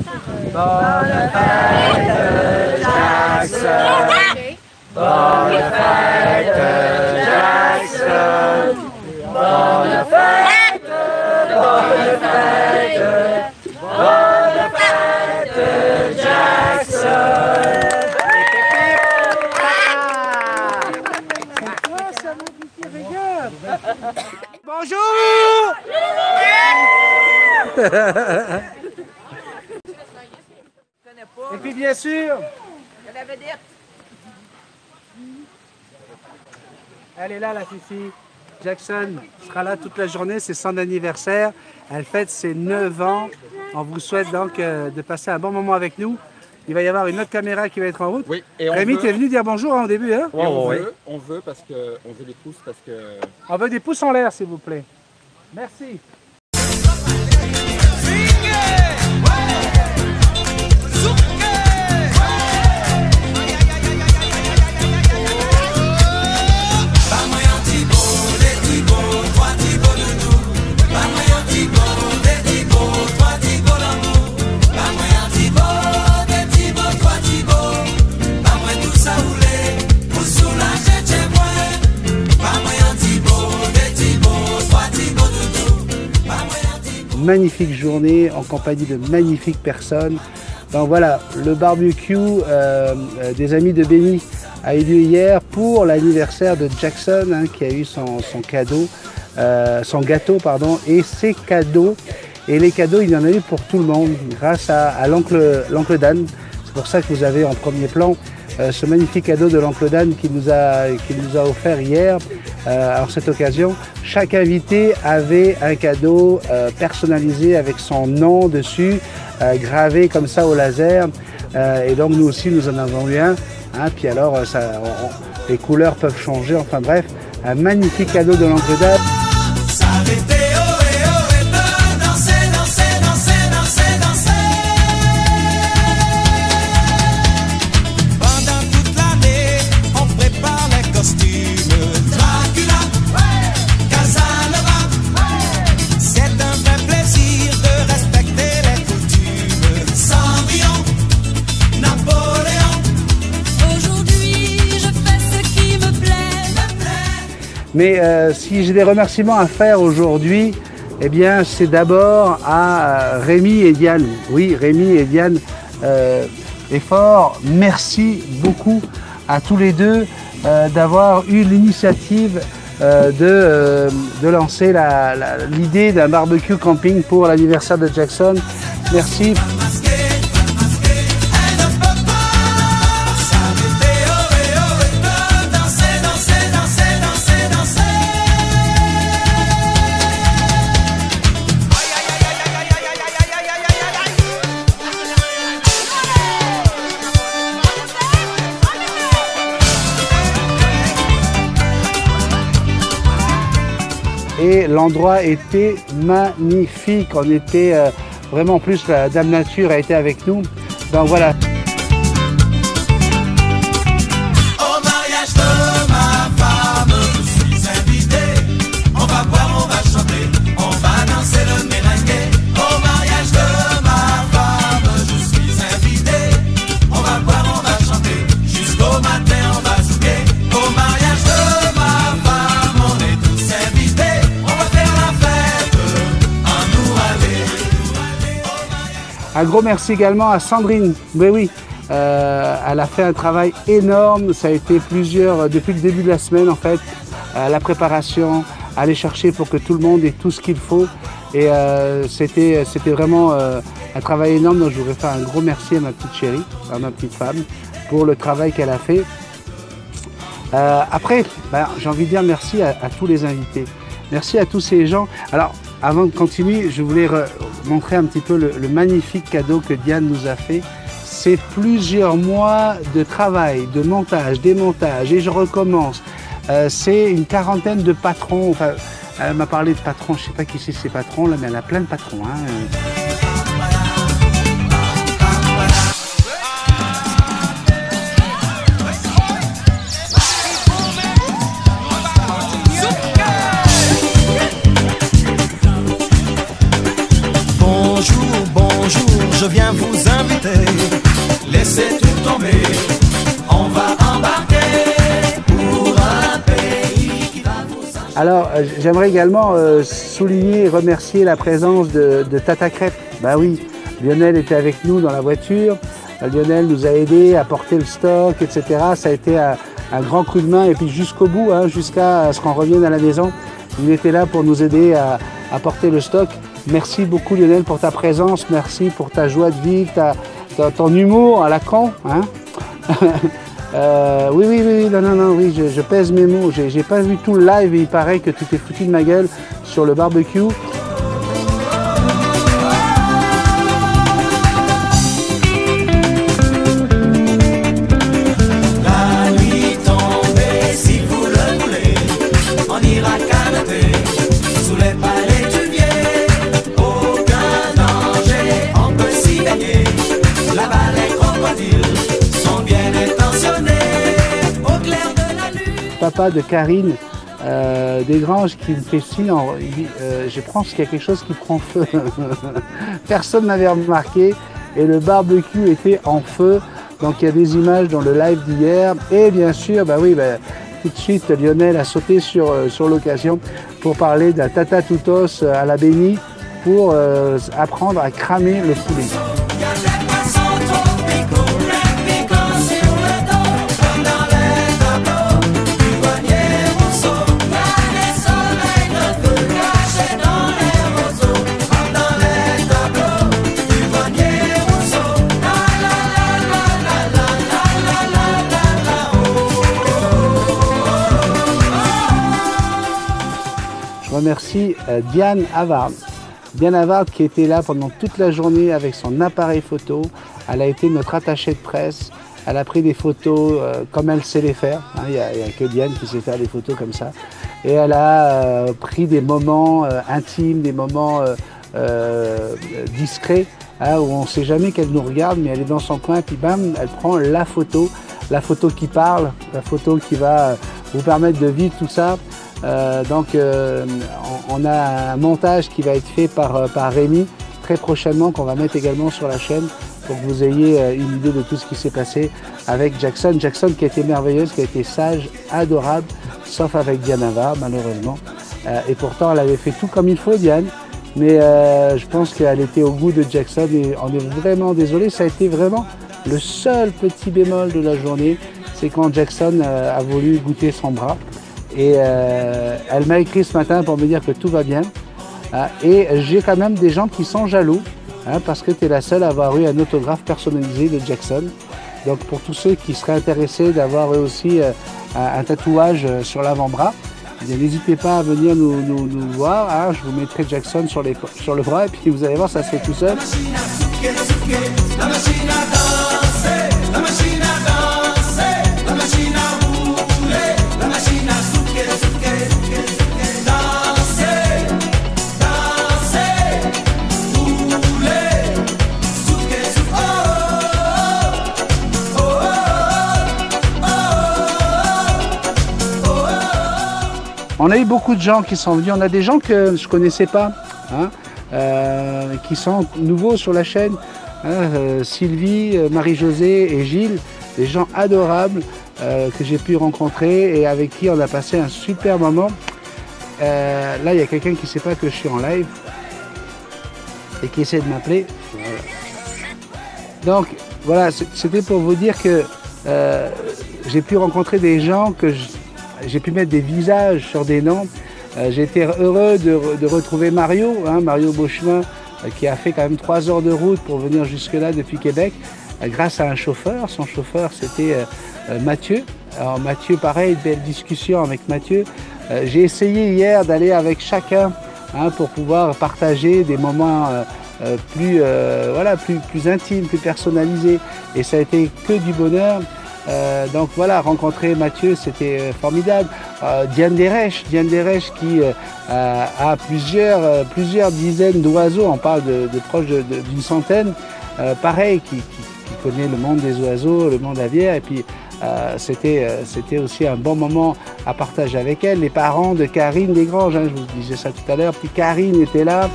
Bonne fête, Jackson. Bonne fête, Jackson. Bonne fête, bonne fête, bonne fête, Jackson. C'est quoi ça, mon petit, regarde. Bonjour. Et puis bien sûr, la vedette. Elle est là, la Fifi. Jackson sera là toute la journée, c'est son anniversaire. Elle fête ses 9 ans. On vous souhaite donc de passer un bon moment avec nous. Il va y avoir une autre caméra qui va être en route. Oui, et Rémi, tu es venu dire bonjour au début, hein? Oui, on veut parce que on veut des pouces parce que. On veut des pouces en l'air, s'il vous plaît. Merci. Magnifique journée en compagnie de magnifiques personnes. Donc voilà, le barbecue des amis de Béni a eu lieu hier pour l'anniversaire de Jackson, hein, qui a eu son gâteau et ses cadeaux. Et les cadeaux, il y en a eu pour tout le monde grâce à l'oncle Dan. C'est pour ça que vous avez en premier plan ce magnifique cadeau de l'oncle Dan qui nous a offert hier. En cette occasion, chaque invité avait un cadeau personnalisé avec son nom dessus, gravé comme ça au laser. Et donc nous aussi, nous en avons eu un. Hein, puis alors, les couleurs peuvent changer. Enfin bref, un magnifique cadeau de l'oncle Dan. Mais si j'ai des remerciements à faire aujourd'hui, eh bien c'est d'abord à Rémi et Diane. Oui, Rémi et Diane Effort, merci beaucoup à tous les deux d'avoir eu l'initiative de lancer l'idée d'un barbecue camping pour l'anniversaire de Jackson. Merci. Et l'endroit était magnifique, on était vraiment, plus la Dame Nature a été avec nous, donc voilà. Au mariage de ma femme, je suis invité, on va boire, on va chanter, on va danser le merengue. Au mariage de ma femme, je suis invité, on va boire, on va chanter, jusqu'au matin on va zouker. Au mariage de ma femme, on est tous invités. Un gros merci également à Sandrine. Oui, elle a fait un travail énorme. Ça a été depuis le début de la semaine en fait, la préparation, aller chercher pour que tout le monde ait tout ce qu'il faut. Et c'était vraiment un travail énorme. Donc je voudrais faire un gros merci à ma petite chérie, à ma petite femme, pour le travail qu'elle a fait. Après, j'ai envie de dire merci à tous les invités. Merci à tous ces gens. Alors, avant de continuer, je voulais montrer un petit peu le magnifique cadeau que Diane nous a fait. C'est plusieurs mois de travail, de montage, démontage, et je recommence. C'est une quarantaine de patrons. Enfin, elle m'a parlé de patrons, je ne sais pas qui c'est ces patrons là, mais elle a plein de patrons. Hein. Bonjour, je viens vous vous inviter. Laissez tout tomber, on va embarquer pour un pays qui va vous enchaîner. Alors, j'aimerais également souligner et remercier la présence de Tata Crêpe. Bah oui, Lionel était avec nous dans la voiture. Lionel nous a aidés à porter le stock, etc. Ça a été un grand coup de main et puis jusqu'au bout, hein, jusqu'à ce qu'on revienne à la maison. Il était là pour nous aider à porter le stock. Merci beaucoup Lionel pour ta présence, merci pour ta joie de vivre, ton humour à la con. Hein. Oui, non, je pèse mes mots. J'ai pas vu tout le live et il paraît que tu t'es foutu de ma gueule sur le barbecue. La nuit tombée, si vous le voulez, on ira canoter sous les palais du Vieux. Aucun danger, on peut s'y baigner. Là-bas les crocodiles sont bien intentionnés. Au clair de la lune. Papa de Karine Desgranges qui me fait signe, je pense qu'il y a quelque chose qui prend feu. Personne n'avait remarqué et le barbecue était en feu. Donc il y a des images dans le live d'hier et bien sûr, tout de suite Lionel a sauté sur l'occasion pour parler de la tata tutos à la bénie pour apprendre à cramer le poulet. Il y a des poissons tropicaux, piquants sur le dos, comme dans les tableaux du Grenier Rousseau. Il y a des soleils de feu cachés dans les roseaux, comme dans les tableaux du Grenier Rousseau. La la la la la la la la la la Je remercie Diane Havard. Diane Havard qui était là pendant toute la journée avec son appareil photo. Elle a été notre attachée de presse. Elle a pris des photos comme elle sait les faire. Il n'y a que Diane qui sait faire des photos comme ça. Et elle a pris des moments intimes, des moments discrets, où on ne sait jamais qu'elle nous regarde, mais elle est dans son coin, puis bam, elle prend la photo qui parle, la photo qui va vous permettre de vivre tout ça. On a un montage qui va être fait par Rémi très prochainement, qu'on va mettre également sur la chaîne pour que vous ayez une idée de tout ce qui s'est passé avec Jackson. Jackson qui a été merveilleuse, qui a été sage, adorable, sauf avec Diane Havard malheureusement. Et pourtant elle avait fait tout comme il faut Diane, mais je pense qu'elle était au goût de Jackson et on est vraiment désolé. Ça a été vraiment le seul petit bémol de la journée, c'est quand Jackson a voulu goûter son bras. Et elle m'a écrit ce matin pour me dire que tout va bien. Et j'ai quand même des gens qui sont jaloux, parce que tu es la seule à avoir eu un autographe personnalisé de Jackson. Donc pour tous ceux qui seraient intéressés d'avoir eux aussi un tatouage sur l'avant-bras, n'hésitez pas à venir nous voir. Je vous mettrai Jackson sur le bras et puis vous allez voir, ça se fait tout seul. la machine à danser, la machine à danser, la machine à rouler, la machine à souquer, danser, rouler, souquer, On a eu beaucoup de gens qui sont venus, on a des gens que je ne connaissais pas, qui sont nouveaux sur la chaîne, Sylvie, Marie-Josée et Gilles, des gens adorables que j'ai pu rencontrer et avec qui on a passé un super moment. Là, il y a quelqu'un qui ne sait pas que je suis en live et qui essaie de m'appeler. Voilà. Donc, voilà, c'était pour vous dire que j'ai pu rencontrer des gens que j'ai pu mettre des visages sur des noms. J'ai été heureux de retrouver Mario, Mario Beauchemin, qui a fait quand même 3 heures de route pour venir jusque-là depuis Québec, grâce à un chauffeur. Son chauffeur, c'était Mathieu. Alors Mathieu, pareil, belle discussion avec Mathieu. J'ai essayé hier d'aller avec chacun pour pouvoir partager des moments plus intimes, plus personnalisés. Et ça a été que du bonheur. Donc voilà, rencontrer Mathieu, c'était formidable. Diane Desrèches qui a plusieurs dizaines d'oiseaux, on parle de proche d'une centaine, pareil, qui connaît le monde des oiseaux, le monde aviaire, et puis c'était aussi un bon moment à partager avec elle. Les parents de Karine Desgranges, je vous disais ça tout à l'heure, puis Karine était là.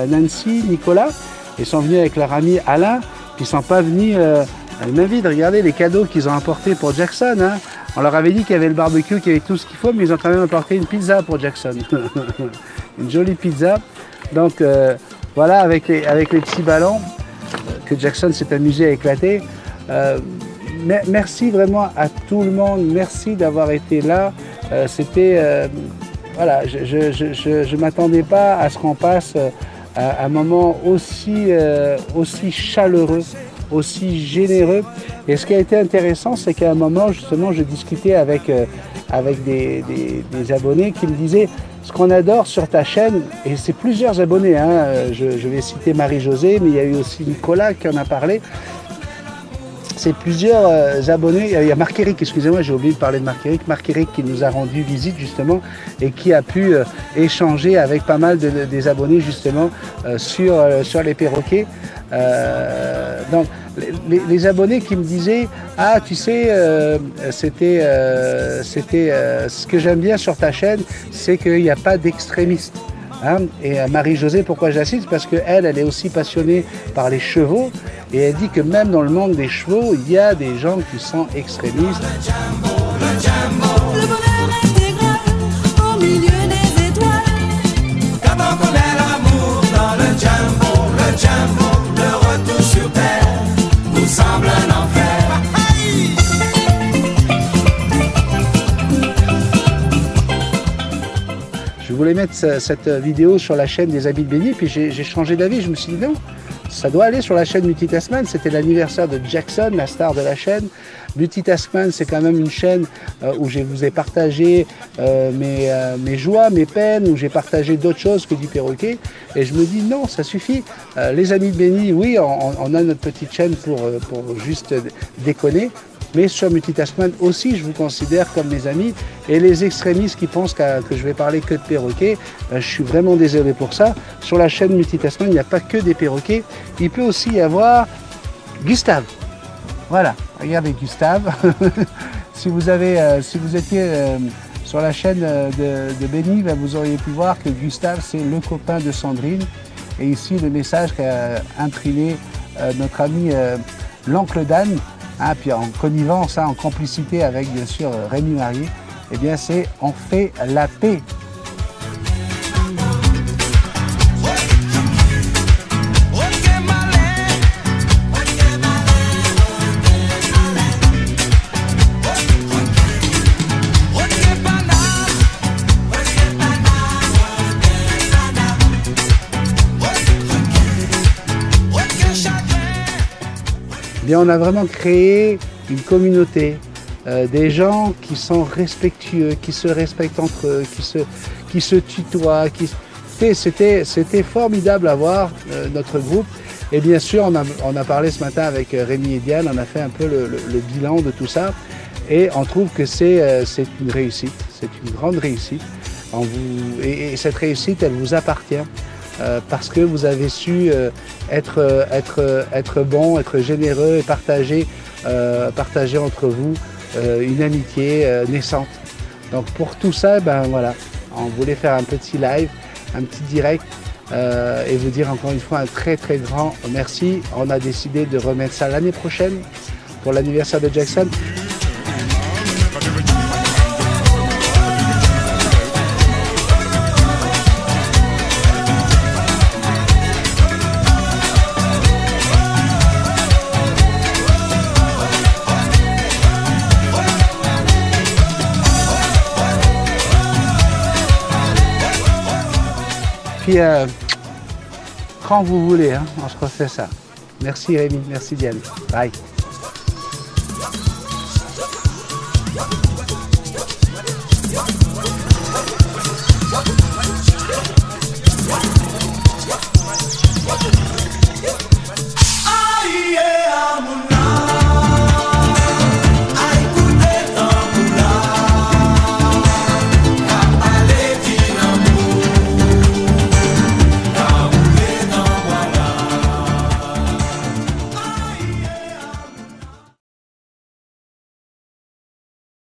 Nancy, Nicolas. Ils sont venus avec leur ami Alain, puis ils ne sont pas venus les mains vides. Regardez les cadeaux qu'ils ont apportés pour Jackson. Hein. On leur avait dit qu'il y avait le barbecue, qu'il y avait tout ce qu'il faut, mais ils ont quand même apporté une pizza pour Jackson. Une jolie pizza. Donc voilà, avec les petits ballons que Jackson s'est amusé à éclater. Merci vraiment à tout le monde. Merci d'avoir été là. C'était... voilà, je ne m'attendais pas à ce qu'on passe un moment aussi chaleureux, aussi généreux. Et ce qui a été intéressant, c'est qu'à un moment, justement, je discutais avec des abonnés qui me disaient ce qu'on adore sur ta chaîne, et c'est plusieurs abonnés, hein, je vais citer Marie-Josée, mais il y a eu aussi Nicolas qui en a parlé. C'est plusieurs abonnés, il y a Marc-Éric, excusez-moi, j'ai oublié de parler de Marc-Éric. Marc-Éric qui nous a rendu visite justement et qui a pu échanger avec pas mal des abonnés justement sur les perroquets. Donc les abonnés qui me disaient « Ah, tu sais, ce que j'aime bien sur ta chaîne, c'est qu'il n'y a pas d'extrémistes. » Hein, et Marie-Josée, pourquoi je la cite? Parce qu'elle est aussi passionnée par les chevaux et elle dit que même dans le monde des chevaux, il y a des gens qui sont extrémistes. Le bonheur intégral au milieu des étoiles. Quand on connaît l'amour dans le Jambo, le retour sur terre nous semble un enfer. Je voulais mettre cette vidéo sur la chaîne des Habits de Béni, puis j'ai changé d'avis, je me suis dit non, ça doit aller sur la chaîne Multitaskman. C'était l'anniversaire de Jackson, la star de la chaîne. Multitaskman, c'est quand même une chaîne où je vous ai partagé mes joies, mes peines, où j'ai partagé d'autres choses que du perroquet. Et je me dis non, ça suffit. Les Amis de Béni, oui, on a notre petite chaîne pour juste déconner. Mais sur Multitaskman aussi, je vous considère comme mes amis. Et les extrémistes qui pensent que je vais parler que de perroquets, je suis vraiment désolé pour ça. Sur la chaîne Multitaskman, il n'y a pas que des perroquets. Il peut aussi y avoir Gustave. Voilà, regardez Gustave. si vous étiez sur la chaîne de Béni, vous auriez pu voir que Gustave, c'est le copain de Sandrine. Et ici, le message qu'a imprimé notre ami l'oncle Dan. Ah, puis en connivence, hein, en complicité avec bien sûr Rémi Marié, eh bien c'est « On fait la paix ». Bien, on a vraiment créé une communauté, des gens qui sont respectueux, qui se respectent entre eux, qui se tutoient. C'était formidable à voir notre groupe. Et bien sûr, on a parlé ce matin avec Rémi et Diane, on a fait un peu le bilan de tout ça. Et on trouve que c'est une réussite, c'est une grande réussite. Et cette réussite, elle vous appartient. Parce que vous avez su être bon, être généreux et partager entre vous une amitié naissante. Donc pour tout ça, ben voilà, on voulait faire un petit live, un petit direct et vous dire encore une fois un très très grand merci. On a décidé de remettre ça l'année prochaine pour l'anniversaire de Jackson. Puis, quand vous voulez, hein, on se refait ça. Merci Rémi, merci Diane. Bye.